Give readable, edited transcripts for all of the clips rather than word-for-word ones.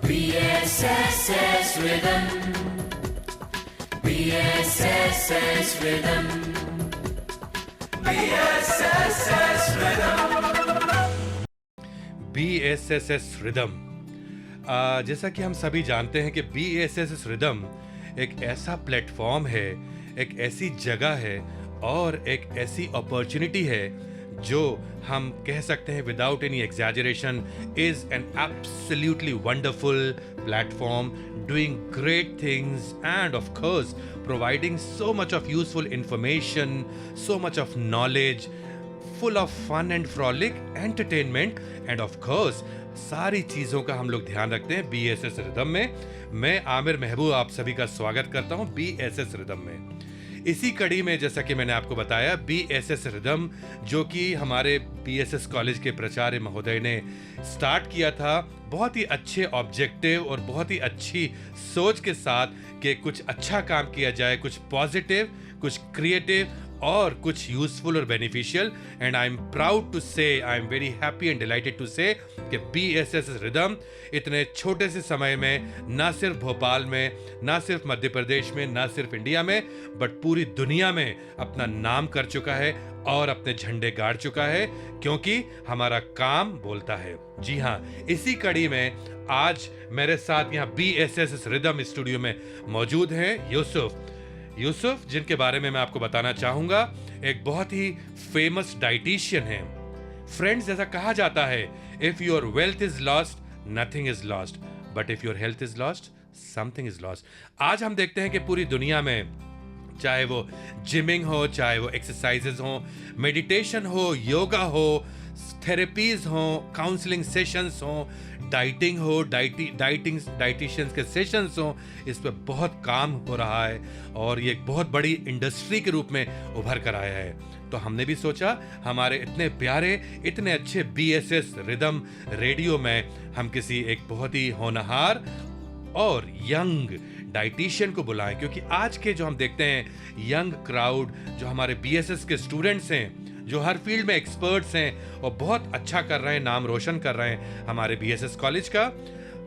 BSSS Rhythm. BSSS Rhythm. BSSS Rhythm. BSSS Rhythm. जैसा कि हम सभी जानते हैं कि BSSS Rhythm एक ऐसा प्लेटफॉर्म है, एक ऐसी जगह है और एक ऐसी अपॉर्चुनिटी है जो हम कह सकते हैं without any exaggeration is an absolutely wonderful platform doing great things and of course providing so much of useful information, so much of knowledge, full of fun and frolic entertainment and of course सारी चीजों का हम लोग ध्यान रखते हैं BSS rhythm में। मैं आमिर महबूब आप सभी का स्वागत करता हूं BSS रिदम में। इसी कड़ी में जैसा कि मैंने आपको बताया BSS रिदम जो कि हमारे BSS कॉलेज के प्राचार्य महोदय ने स्टार्ट किया था बहुत ही अच्छे ऑब्जेक्टिव और बहुत ही अच्छी सोच के साथ कि कुछ अच्छा काम किया जाए, कुछ पॉजिटिव, कुछ क्रिएटिव और कुछ यूजफुल और beneficial. And I am proud to say, I am very happy and delighted to say कि BSS रिदम इतने छोटे से समय में ना सिर्फ भोपाल में, ना सिर्फ मध्य प्रदेश में, ना सिर्फ इंडिया में, बट पूरी दुनिया में अपना नाम कर चुका है और अपने झंडे गाड़ चुका है, क्योंकि हमारा काम बोलता है। जी हाँ, इसी कड़ी में आज मेरे साथ यहाँ BSS रिदम स्टूडियो में मौजूद हैं यूसुफ, जिनके बारे में मैं आपको बताना चाहूंगा, एक बहुत ही फेमस डाइटिशियन हैं। फ्रेंड्स, ऐसा कहा जाता है, if your wealth is lost nothing is lost, but if your health is lost something is lost. आज हम देखते हैं कि पूरी दुनिया में चाहे वो जिमिंग हो, चाहे वो एक्सरसाइजेज हो, मेडिटेशन हो, योगा हो, थेरेपीज हो, काउंसलिंग सेशंस हो, डाइटिंग हो, डाइटिशियंस के सेशंस हो, इस पर बहुत काम हो रहा है और ये एक बहुत बड़ी इंडस्ट्री के रूप में उभर कर आया है। तो हमने भी सोचा हमारे इतने प्यारे, इतने अच्छे BSS रिदम रेडियो में हम किसी एक बहुत ही होनहार और यंग डाइटिशियन को बुलाएं, क्योंकि आज के जो हम देखते हैं यंग क्राउड, जो हमारे BSS के स्टूडेंट्स हैं, जो हर फील्ड में एक्सपर्ट्स हैं और बहुत अच्छा कर रहे हैं, नाम रोशन कर रहे हैं हमारे BSS कॉलेज का,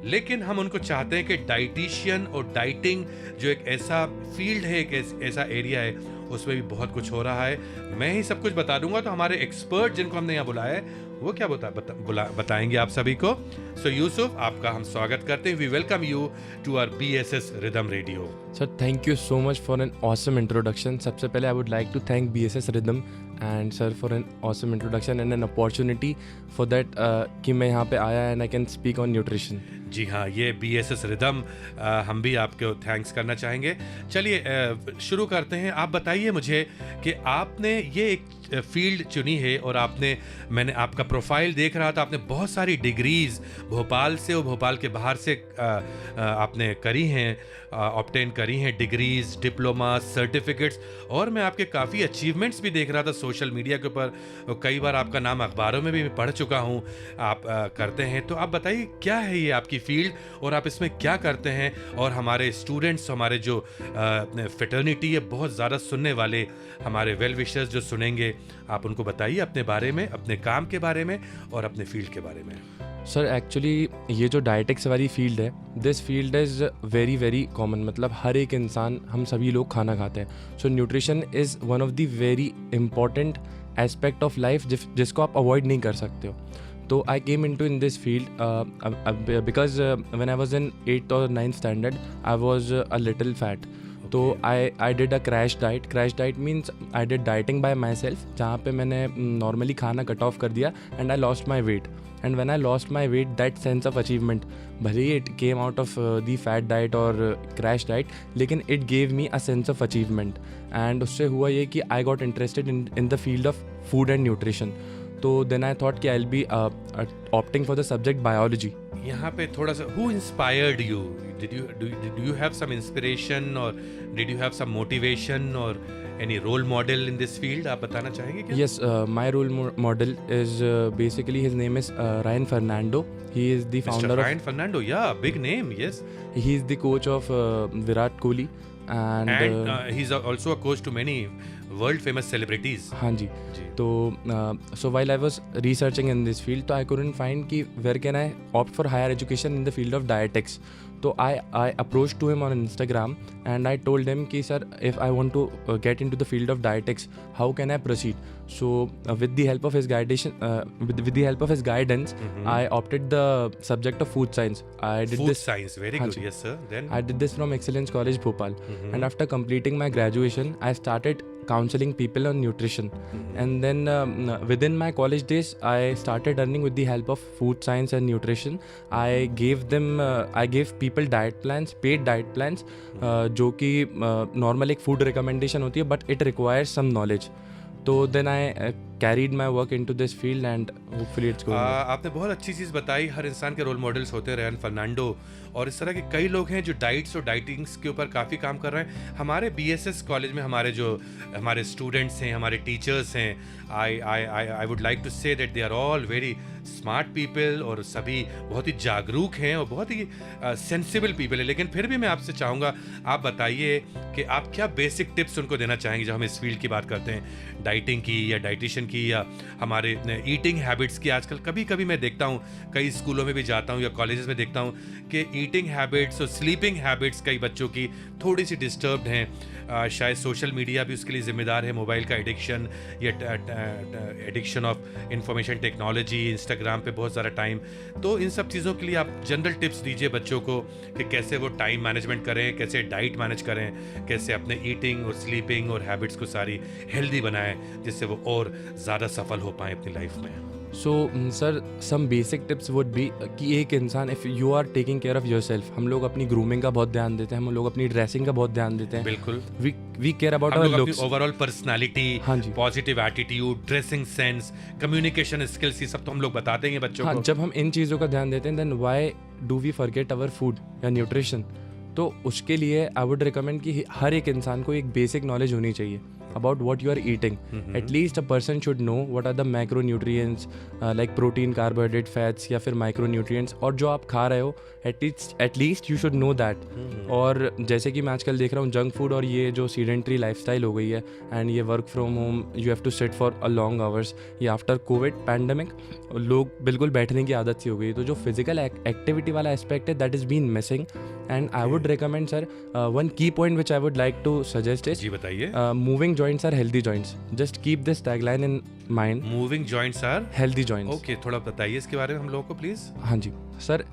लेकिन हम उनको चाहते हैं कि डाइटिशियन और डाइटिंग जो एक ऐसा फील्ड है, एक ऐसा एरिया है, उसमें भी बहुत कुछ हो रहा है। मैं ही सब कुछ बता दूंगा, तो हमारे एक्सपर्ट जिनको हमने यहाँ बुलाया है वो क्या बताएंगे आप सभी को। सो यूसुफ, आपका हम स्वागत करते हैं। We welcome you to our BSS rhythm radio. Sir, thank you so much for an awesome introduction. सबसे पहले I would like to thank BSS rhythm and sir for an awesome introduction and an opportunity for that कि मैं यहाँ पे आया and I can speak on nutrition. जी हाँ, ये BSS रिदम हम भी आपको थैंक्स करना चाहेंगे। चलिए शुरू करते हैं। आप बताइए मुझे कि आपने ये एक फील्ड चुनी है और मैंने आपका प्रोफाइल देख रहा था, आपने बहुत सारी डिग्रीज भोपाल से और भोपाल के बाहर से आपने करी हैं, ऑब्टेन करी हैं डिग्रीज, डिप्लोमा, सर्टिफिकेट्स, और मैं आपके काफ़ी अचीवमेंट्स भी देख रहा था सोशल मीडिया के ऊपर। कई बार आपका नाम अखबारों में भी मैं पढ़ चुका हूँ आप करते हैं। तो आप बताइए क्या है ये आपकी फील्ड और आप इसमें क्या करते हैं, और हमारे स्टूडेंट्स, हमारे जो अपने फ्रेटर्निटी है, बहुत ज़्यादा सुनने वाले हमारे वेल विशर्स जो सुनेंगे, आप उनको बताइए अपने बारे में, अपने काम के बारे में और अपने फील्ड के बारे में। सर, एक्चुअली ये जो डाइटिक्स वाली फील्ड है, this field is very very common. मतलब हर एक इंसान, हम सभी लोग खाना खाते हैं। So nutrition is one of the very important aspect of life जिसको आप अवॉइड नहीं कर सकते हो। तो I came into in this field because when I was in 8th or 9th standard I was a little fat. तो I did a crash diet means I did dieting by myself, जहाँ पे मैंने normally खाना cut off कर दिया and I lost my wait. And when I lost my weight, that sense of achievement, भले ही it came out of the fat diet और crash diet, लेकिन it gave me a sense of achievement. And उससे हुआ ये कि I got interested in the field of food and nutrition. तो then I thought कि I will be opting for the subject biology. यहाँ पे थोड़ा सा, who inspired you? Did you have some inspiration or did you have some motivation or any role model in this field? आप बताना चाहेंगे क्या? Yes, my role model is basically, his name is Ryan Fernando. He is the founder Mr. Ryan Fernando, yeah, big name, yes. He is the coach of Virat Kohli. And he's also a coach to many world famous celebrities. हाँ जी। जी। तो so while I was researching in this field, तो I couldn't find कि where can I opt for higher education in the field of dietetics. तो I approached to him on Instagram and I told him कि sir, if I want to get into the field of dietetics, how can I proceed? So with the help of his guidance, I opted the subject of food science. I did Food this science, very हाँ good. Ji. Yes sir. Then I did this from Excellence College Bhopal, and after completing my graduation, I started counseling people on nutrition. And then within my college days, I started earning with the help of food science and nutrition. I gave people diet plans, paid diet plans, जो कि normal एक food recommendation होती है, but it requires some knowledge. तो then I carried my work into this field and hopefully it's going well. आपने बहुत अच्छी चीज़ बताई. हर इंसान के रोल मॉडल्स होते हैं, रेहान फर्नांडो और इस तरह के कई लोग हैं जो डाइट्स और डाइटिंग्स के ऊपर काफ़ी काम कर रहे हैं. हमारे BSS कॉलेज में हमारे स्टूडेंट्स हैं, हमारे टीचर्स हैं, I would like to say that they are all very smart people और सभी बहुत ही जागरूक हैं और बहुत ही सेंसिबल पीपल हैं. लेकिन फिर भी मैं आपसे चाहूँगा, आप बताइए कि आप क्या बेसिक टिप्स उनको देना चाहेंगे जब हम इस फील्ड की बात करते हैं, डाइटिंग की या डाइटिशियन की या हमारे ईटिंग हैबिट्स की. आजकल कभी कभी मैं देखता हूँ, कई स्कूलों में भी जाता हूँ या कॉलेजेस में देखता हूँ कि ईटिंग हैबिट्स और स्लीपिंग हैबिट्स कई बच्चों की थोड़ी सी डिस्टर्ब्ड हैं. शायद सोशल मीडिया भी उसके लिए जिम्मेदार है, मोबाइल का एडिक्शन या addiction of information technology, Instagram पे बहुत सारा टाइम. तो इन सब चीज़ों के लिए आप जनरल टिप्स दीजिए बच्चों को कि कैसे वो टाइम मैनेजमेंट करें, कैसे डाइट मैनेज करें, कैसे अपने ईटिंग और स्लीपिंग और हैबिट्स को सारी हेल्दी बनाएं जिससे वो और ज़्यादा सफल हो पाएँ अपनी लाइफ में. So sir, some basic tips would be कि एक इंसान, if you are taking care of yourself, हम लोग अपनी ग्रूमिंग का बहुत ध्यान देते हैं, हम लोग अपनी ड्रेसिंग का बहुत ध्यान देते हैं. बिल्कुल. we care about हम our लोग अपनी looks. ओवरऑल पर्सनालिटी, हाँ जी. Positive attitude, dressing sense, communication skills, ये सब तो हम लोग बताते हैं बच्चों हाँ, को. जब हम इन चीज़ों का ध्यान देते हैं, then why do we forget our food या न्यूट्रिशन? तो उसके लिए आई वुड रिकमेंड कि हर एक इंसान को एक बेसिक नॉलेज होनी चाहिए about what you are eating. At least a person should know what are the macronutrients like protein, carbohydrate, fats या फिर micronutrients, और जो आप खा रहे हो at least you should know that. और जैसे कि मैं आजकल देख रहा हूँ जंक फूड और ये जो सीडेंट्री लाइफस्टाइल हो गई है एंड ये work from home, you have to sit for a long hours, ये आफ्टर कोविड पैंडमिक लोग बिल्कुल बैठने की आदत सी हो गई. तो जो फिजिकल एक्टिविटी वाला एस्पेक्ट है that is been missing. And I would recommend sir, one की point which I would like to suggest is, जी बताइए. Moving joints are healthy joints. Just keep this tagline in mind. Moving joints are Healthy joints. Okay. थोड़ा बताइए इसके बारे में हम लोगों को प्लीज. हाँ जी सर,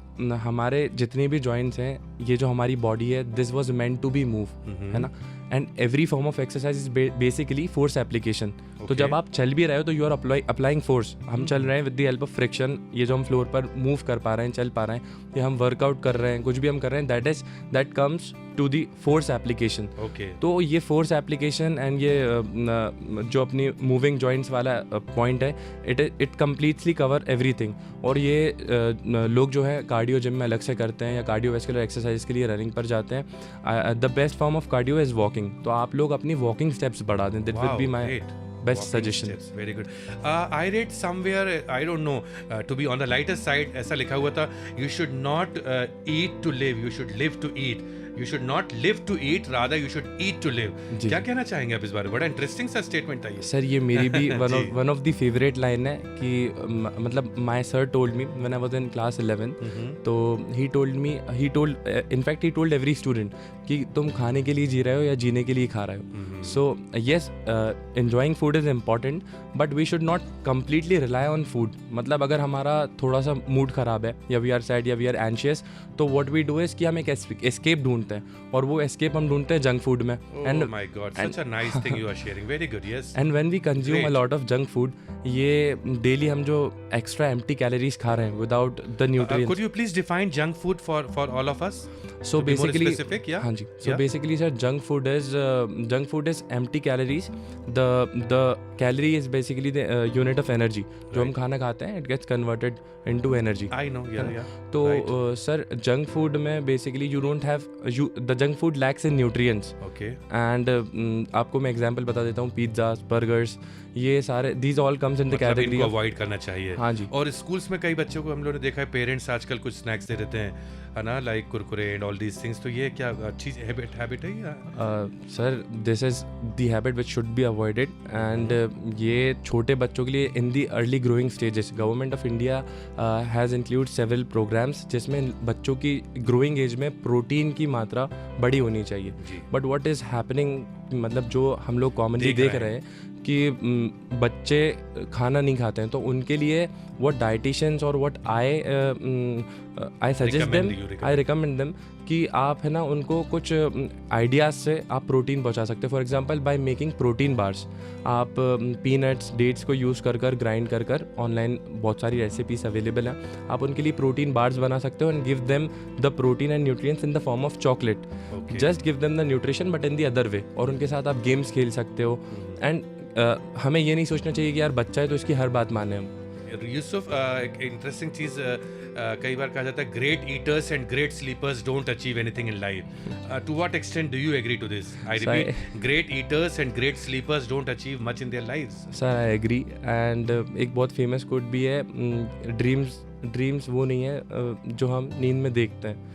हमारे जितने भी joints हैं, ये जो हमारी बॉडी है, this was meant to be move, है ना. And every form of exercise is basically force application. तो जब आप चल भी रहे हो तो यू आर अप्लाइंग फोर्स. हम चल रहे हैं with the help of friction, ये जो हम फ्लोर पर मूव कर पा रहे हैं, चल पा रहे हैं, या हम वर्कआउट कर रहे हैं, कुछ भी हम कर रहे हैं, that comes to the force application. Okay. तो ये फोर्स एप्लीकेशन एंड ये जो अपनी मूविंग जॉइंट्स वाला पॉइंट है, इट कम्प्लीटली कवर एवरीथिंग. और ये लोग जो है कार्डियो जिम में अलग से करते हैं या कार्डियोवैस्कुलर एक्सरसाइज के लिए रनिंग पर जाते हैं. The best form of cardio is walking. तो आप लोग अपनी वॉकिंग स्टेप्स बढ़ा दें. That will be my best suggestion. Very good. I read somewhere, I don't know, to be on the lighter side, ऐसा लिखा हुआ था, you should not eat to live, you should live to eat. You should not live to eat, rather you should eat to live. क्या कहना चाहेंगे आप इस बारे में? बड़ा इंटरेस्टिंग सा स्टेटमेंट था ये. सर ये मेरी भी one of the favourite line है कि मतलब my sir told me when I was in class 11. तो ही टोल्ड एवरी स्टूडेंट कि तुम खाने के लिए जी रहे हो या जीने के लिए खा रहे हो. So yes, enjoying food is important, but we should not completely rely on food. मतलब अगर हमारा थोड़ा सा मूड खराब है या वी आर सैड या वी आर एंशियस, तो व्हाट वी डू इज कि हम एक एस्केप ढूंढते हैं, और वो एस्केप हम ढूंढते हैं जंक फूड में. And my god, such a nice thing you are sharing. Very good. Yes. And when we consume a lot of junk food, ये डेली हम जो एक्स्ट्रा एम्प्टी कैलोरीज खा रहे हैं without the nutrients. Could you please define junk food for all of us? So basically, हाँ जी. So Yeah. basically, sir, junk food is empty calories. The calorie is basically the unit of energy. जो हम खाना खाते हैं, it gets converted into energy. I know. Yeah. तो Right. Sir junk food में basically the junk food lakhs in nutrients okay and आपको मैं example बता देता हूँ, पिज्ज़ास, बर्गर्स, ये सारे these all comes in the मतलब कैटेगरी इनको ऑफ। अवॉइड करना चाहिए। हाँ जी। और स्कूल्स में कई बच्चों को हम लोगों ने देखा है, पेरेंट्स आजकल कुछ स्नैक्स दे देते हैं, है ना, like Kurkure and all these things, तो ये क्या अच्छी हैबिट है या? Sir this is the habit which should be avoided and ये छोटे बच्चों के लिए in the early growing stages government of India has include several programmes जिसमें बच्चों की ग्रोइंग एज में प्रोटीन की मात्रा बड़ी होनी चाहिए। जी। बट व्हाट इज़ हैपनिंग, मतलब जो हम लोग कॉमनली देख रहे हैं कि बच्चे खाना नहीं खाते हैं, तो उनके लिए व्हाट डाइटिशियंस और what I suggest them, I recommend them कि आप है ना उनको कुछ आइडियाज़ से आप प्रोटीन पहुंचा सकते हैं। For example by making protein bars, आप पीनट्स, डेट्स को यूज़ कर ग्राइंड कर ऑनलाइन बहुत सारी रेसिपीज अवेलेबल हैं, आप उनके लिए प्रोटीन बार्स बना सकते हो and give them the protein and nutrients in the form of chocolate. Just give them the nutrition but in the other way, और उनके साथ आप गेम्स खेल सकते हो। एंड हमें ये नहीं सोचना चाहिए कि यार बच्चा है तो इसकी हर बात माने हम। यूसुफ, एक इंटरेस्टिंग चीज़ कई बार कहा जाता है, great eaters and great sleepers don't achieve anything in life. To what extent do you agree to this? I repeat, great eaters and great sleepers don't achieve much in their lives. Sir I agree, and एक बहुत famous quote भी है, dreams वो नहीं है जो हम नींद में देखते हैं,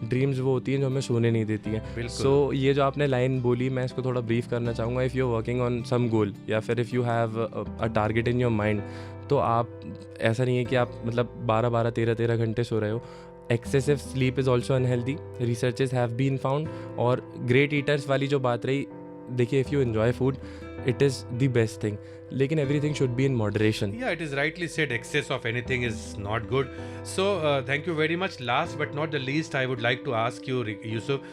ड्रीम्स वो होती हैं जो हमें सोने नहीं देती हैं। सो ये जो आपने लाइन बोली, मैं इसको थोड़ा ब्रीफ करना चाहूँगा। If you are working on some goal या फिर if you have a target in your mind, तो आप ऐसा नहीं है कि आप मतलब 12-12, 13-13 घंटे सो रहे हो। Excessive sleep is also unhealthy, researches have been found. और ग्रेट ईटर्स वाली जो बात रही, देखिए if you enjoy food it is the best thing, लेकिन everything should be in moderation. Yeah, it is rightly said, excess of anything is not good. So thank you very much. Last but not the least, I would like to ask you, Yusuf,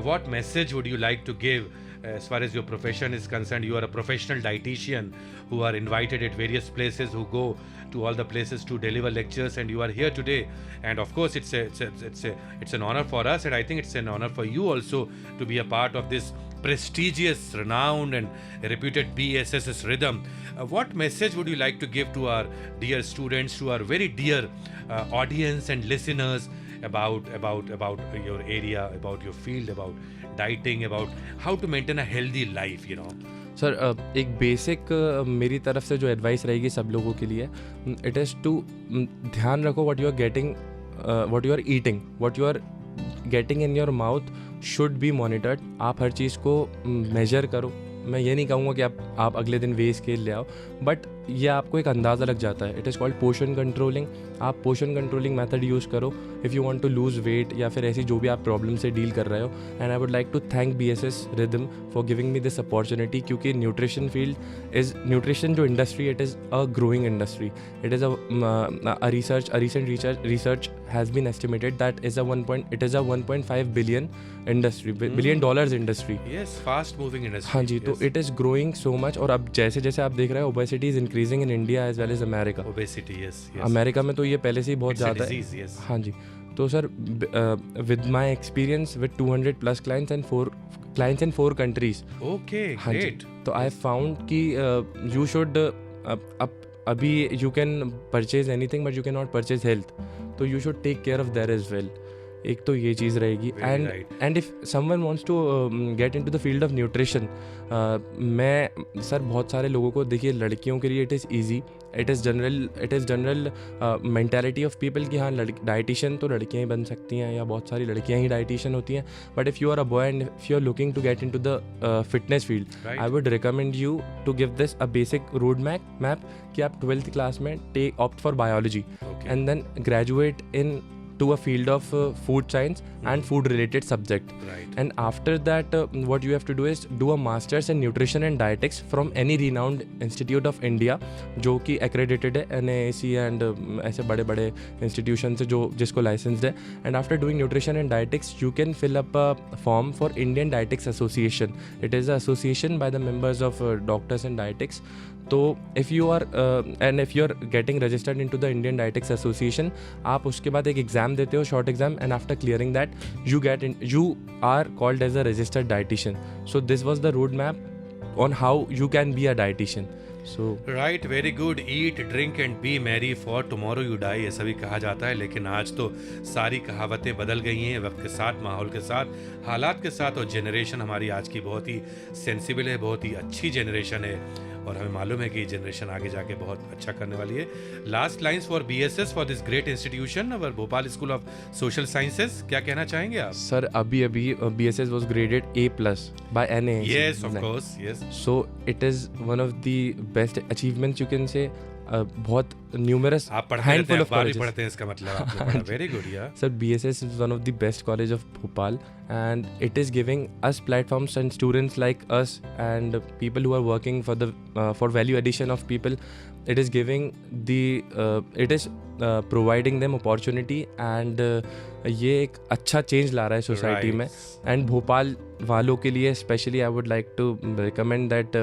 what message would you like to give as far as your profession is concerned? You are a professional dietitian who are invited at various places, who go to all the places to deliver lectures, and you are here today. And of course, it's an honor for us, and I think it's an honor for you also to be a part of this prestigious, renowned and reputed BSSS Rhythm. What message would you like to give to our dear students, to our very dear audience and listeners about your area, about your field, about dieting, about how to maintain a healthy life, you know? Sir एक basic मेरी तरफ से जो advice रहेगी सब लोगों के लिए, इट इज़ टू ध्यान रखो what you are getting, what you are eating, what you are getting in your mouth should be monitored. आप हर चीज़ को मेजर करो। मैं ये नहीं कहूँगा कि आप अगले दिन वे स्केल ले आओ, बट ये आपको एक अंदाज़ा लग जाता है। It is called portion controlling. आप पोर्शन कंट्रोलिंग मेथड यूज़ करो if you want to lose weight या फिर ऐसी जो भी आप प्रॉब्लम से डील कर रहे हो। And I would like to thank BSS rhythm for giving me this opportunity, क्योंकि न्यूट्रिशन फील्ड इज़, न्यूट्रिशन जो industry, it is a growing industry. It इज़ a recent research has been estimated that it is a 1.5 billion industry, billion dollars industry. Yes, fast moving industry. हाँ जी, तो it is growing so much. और अब जैसे जैसे आप देख रहे हैं, obesity is increasing in India as well as America. Obesity, yes. America में तो ये पहले से ही बहुत It's a ज़्यादा है। disease, yes. हाँ जी, तो sir with my experience with 200 plus clients in 4 countries. Okay, हाँ जी, great. तो आई फाउंड कि यू शुड, अभी you can purchase anything but you can not purchase health, तो you should take care of their as well. एक तो ये चीज़ रहेगी। And if someone wants to get into the field of nutrition, मैं sir बहुत सारे लोगों को, देखिए लड़कियों के लिए it is easy, it is general mentality of people कि हाँ डाइटिशियन तो लड़कियाँ ही बन सकती हैं या बहुत सारी लड़कियाँ ही डाइटिशियन होती हैं। But if you are a boy and if you are looking to get into the fitness field, I would recommend you to give this a basic road map कि आप 12th क्लास में opt for biology and then graduate in to a field of food science and food related subject. Right. And after that what you have to do is do a masters in nutrition and dietetics from any renowned institute of India जो कि accredited है NAAC and ऐसे बड़े बड़े institutions से जो जिसको licensed है। and after doing nutrition and dietetics you can fill up a form for Indian Dietetics Association. It is an association by the members of doctors and dietetics. तो if you are getting registered into the Indian Dietetics Association, आप उसके बाद एक exam देते हो, short exam, and after clearing that you are called as a registered dietitian. So this was the road map on how you can be a dietitian. So right, very good. Eat, drink and be merry for tomorrow you die, ऐसा भी कहा जाता है. लेकिन आज तो सारी कहावतें बदल गई हैं वक्त के साथ, माहौल के साथ, हालात के साथ. और जनरेशन हमारी आज की बहुत ही सेंसिबल है, बहुत ही अच्छी जनरेशन है. और हमें मालूम है कि ये जनरेशन आगे जाके बहुत अच्छा करने वाली है. Last lines for BSS for this great institution, our Bhopal school of social sciences. क्या कहना चाहेंगे आप? sir, अभी BSS was graded A+ by NAAC. Yes, of course, yes. So it is one of the best achievements you can say. बहुत numerous आप पढ़ते रहते handful हैं, of अखबार भी colleges. पढ़ते हैं, इसका मतलब आपने पढ़ा. Very good. या Sir, BSS is one of the best college of Bhopal, and it is giving us platforms and students like us and people who are working for value addition of people. It is giving it is providing them opportunity, and ये एक अच्छा change ला रहा है society में. And Bhopal वालों के लिए specially I would like to recommend that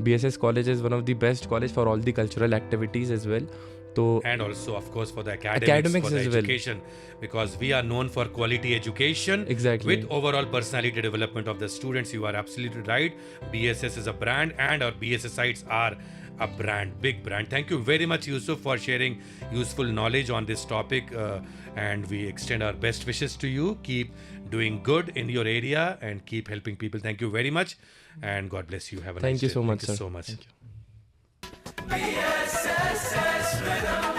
BSS college is one of the best college for all the cultural activities as well. So and also of course for the academics for the as well. education, because we are known for quality education. Exactly. With overall personality development of the students. You are absolutely right. BSS is a brand, and our BSSites are a brand, big brand. Thank you very much, Yusuf, for sharing useful knowledge on this topic, and we extend our best wishes to you. Keep doing good in your area and keep helping people. Thank you very much, and God bless you. Have a thank nice you day. so much, Thank you sir. so much. Thank you. BSS Rhythm.